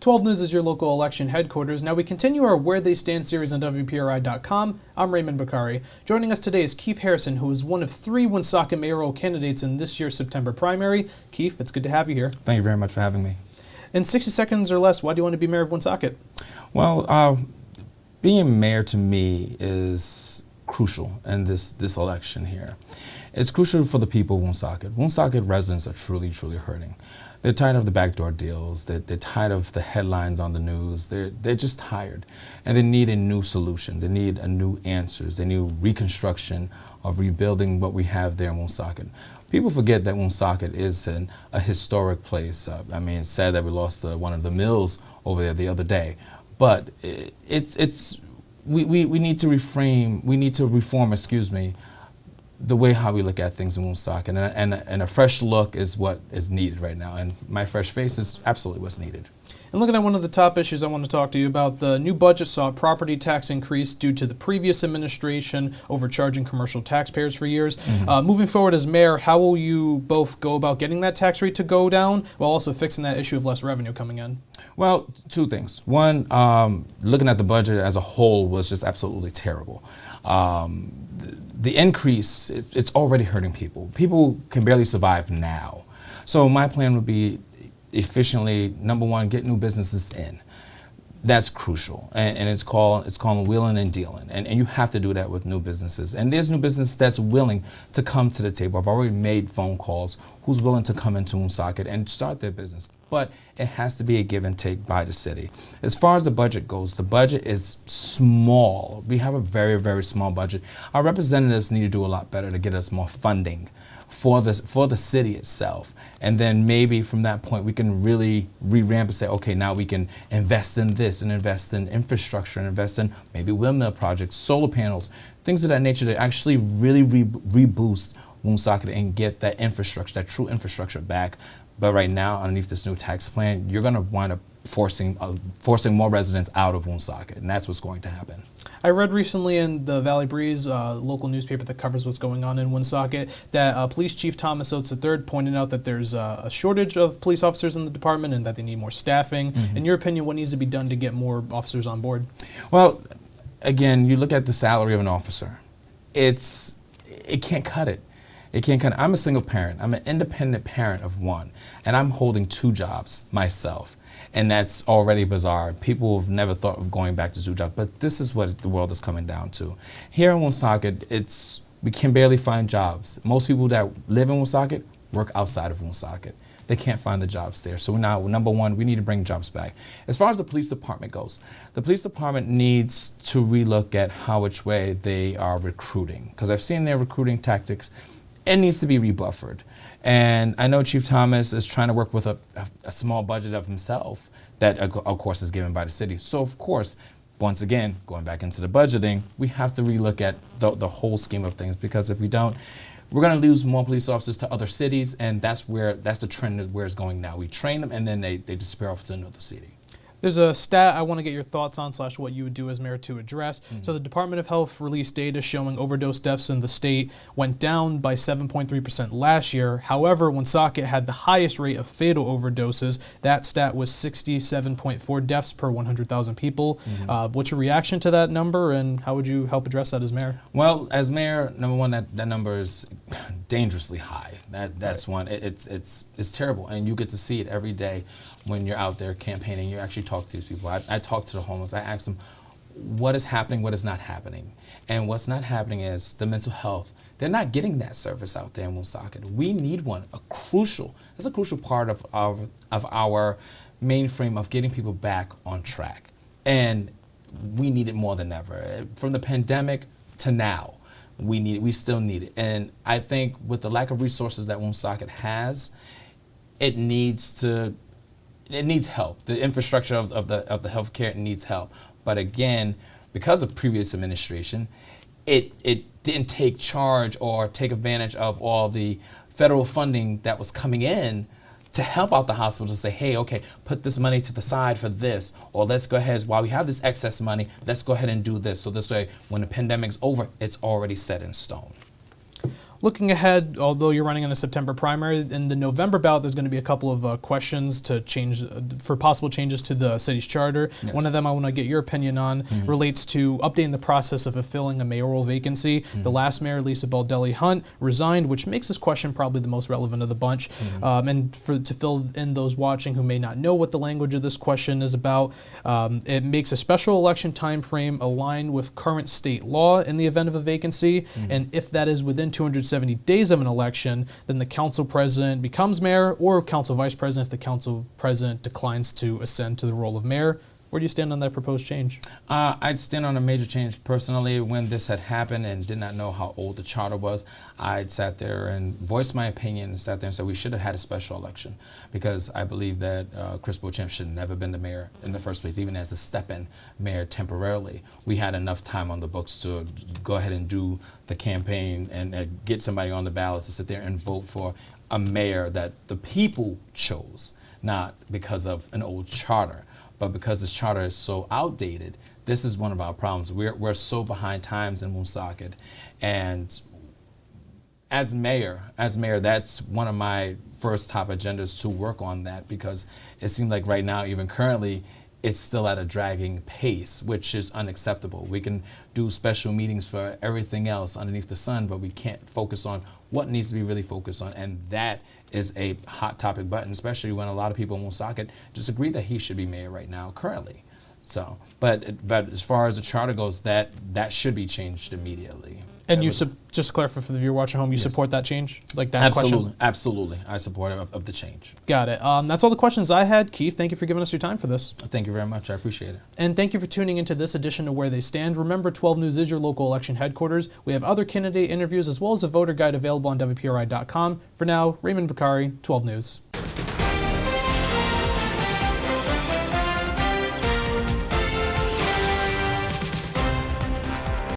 12 News is your local election headquarters. Now we continue our Where They Stand series on WPRI.com. I'm Raymond Bakari. Joining us today is Keith Harrison, who is one of 3 Woonsocket mayoral candidates in this year's September primary. Keith, it's good to have you here. Thank you very much for having me. In 60 seconds or less, why do you want to be mayor of Woonsocket? Well, being mayor to me is crucial in this election here. It's crucial for the people of Woonsocket. Woonsocket residents are truly hurting. They're tired of the backdoor deals. They're tired of the headlines on the news. They're just tired, and they need a new solution. They need a new answers. They need reconstruction of rebuilding what we have there in Woonsocket. People forget that Woonsocket is a historic place. I mean, it's sad that we lost one of the mills over there the other day, but we need to reframe. We need to reform. The way how we look at things in Woonsocket, and a fresh look is what is needed right now, and my fresh face is absolutely what's needed. And looking at one of the top issues I want to talk to you about, the new budget saw a property tax increase due to the previous administration overcharging commercial taxpayers for years. Moving forward as mayor, how will you both go about getting that tax rate to go down while also fixing that issue of less revenue coming in? Well, 2 things. One, looking at the budget as a whole was just absolutely terrible. The increase, it's already hurting people. People can barely survive now. So my plan would be efficiently, number one, get new businesses in. That's crucial, and it's called wheeling and dealing, and you have to do that with new businesses. And there's new business that's willing to come to the table. I've already made phone calls who's willing to come into Woonsocket and start their business, but it has to be a give and take by the city. As far as the budget goes, the budget is small. We have a very small budget. Our representatives need to do a lot better to get us more funding for the city itself, and then maybe from that point we can really re-ramp and say, okay, now we can invest in this and invest in infrastructure and invest in maybe windmill projects, solar panels, things of that nature to actually really reboost Woonsocket and get that infrastructure, that true infrastructure back. But right now, underneath this new tax plan, you're going to wind up forcing more residents out of Woonsocket, and that's what's going to happen. I read recently in the Valley Breeze, local newspaper that covers what's going on in Woonsocket, that Police Chief Thomas Oates III pointed out that there's a shortage of police officers in the department and that they need more staffing. In your opinion, what needs to be done to get more officers on board? Well, again, you look at the salary of an officer. It can't cut it. It can't cut it. I'm a single parent. I'm an independent parent of 1, and I'm holding 2 jobs myself. And that's already bizarre. People have never thought of going back to 2 jobs, but this is what the world is coming down to. Here in Woonsocket, we can barely find jobs. Most people that live in Woonsocket work outside of Woonsocket. They can't find the jobs there. So now, number one, we need to bring jobs back. As far as the police department goes, the police department needs to relook at which way they are recruiting, because I've seen their recruiting tactics. It needs to be rebuffered. And I know Chief Thomas is trying to work with a small budget of himself that, of course, is given by the city. So, of course, once again, going back into the budgeting, we have to relook at the whole scheme of things, because if we don't, we're going to lose more police officers to other cities, and that's the trend is where it's going now. We train them, and then they disappear off to another city. There's a stat I want to get your thoughts on / what you would do as mayor to address. So the Department of Health released data showing overdose deaths in the state went down by 7.3% last year. However, Woonsocket had the highest rate of fatal overdoses. That stat was 67.4 deaths per 100,000 people. What's your reaction to that number, and how would you help address that as mayor? Well, as mayor, number one, that number is dangerously high. That's right. One. It's terrible, and you get to see it every day when you're out there campaigning. You actually talk to these people. I talk to the homeless. I ask them what is happening, what is not happening. And what's not happening is the mental health. They're not getting that service out there in Woonsocket. We need one. That's a crucial part of our mainframe of getting people back on track. And we need it more than ever. From the pandemic to now, we still need it. And I think with the lack of resources that Woonsocket has, it needs help. The infrastructure of the healthcare needs help. But again, because of previous administration, it didn't take charge or take advantage of all the federal funding that was coming in to help out the hospital to say, hey, okay, put this money to the side for this, or let's go ahead, while we have this excess money, let's go ahead and do this. So this way, when the pandemic's over, it's already set in stone. looking ahead, although you're running in a September primary, in the November ballot, there's going to be a couple of questions to change for possible changes to the city's charter. Yes. One of them I want to get your opinion on relates to updating the process of fulfilling a mayoral vacancy. The last mayor, Lisa Baldelli Hunt, resigned, which makes this question probably the most relevant of the bunch. And to fill in those watching who may not know what the language of this question is about, it makes a special election time frame align with current state law in the event of a vacancy, and if that is within 270 days of an election, then the council president becomes mayor, or council vice president if the council president declines to ascend to the role of mayor. Where do you stand on that proposed change? I'd stand on a major change personally. When this had happened and did not know how old the charter was, I'd sat there and voiced my opinion and sat there and said we should have had a special election, because I believe that Chris Beauchamp should have never been the mayor in the first place, even as a step-in mayor temporarily. We had enough time on the books to go ahead and do the campaign and get somebody on the ballot to sit there and vote for a mayor that the people chose, not because of an old charter. But because this charter is so outdated, this is one of our problems. We're so behind times in Woonsocket. And as mayor, that's one of my first top agendas to work on that, because it seems like right now, even currently, it's still at a dragging pace, which is unacceptable. We can do special meetings for everything else underneath the sun, but we can't focus on what needs to be really focused on, and that is a hot topic button, especially when a lot of people in Woonsocket disagree that he should be mayor right now, currently. So, but as far as the charter goes, that should be changed immediately. And just to clarify for the viewer watching at home, you support that change? Like that question? Absolutely. I support of the change. Got it. That's all the questions I had. Keith, thank you for giving us your time for this. Thank you very much. I appreciate it. And thank you for tuning into this edition of Where They Stand. Remember, 12 News is your local election headquarters. We have other candidate interviews as well as a voter guide available on WPRI.com. For now, Raymond Bakari, 12 News.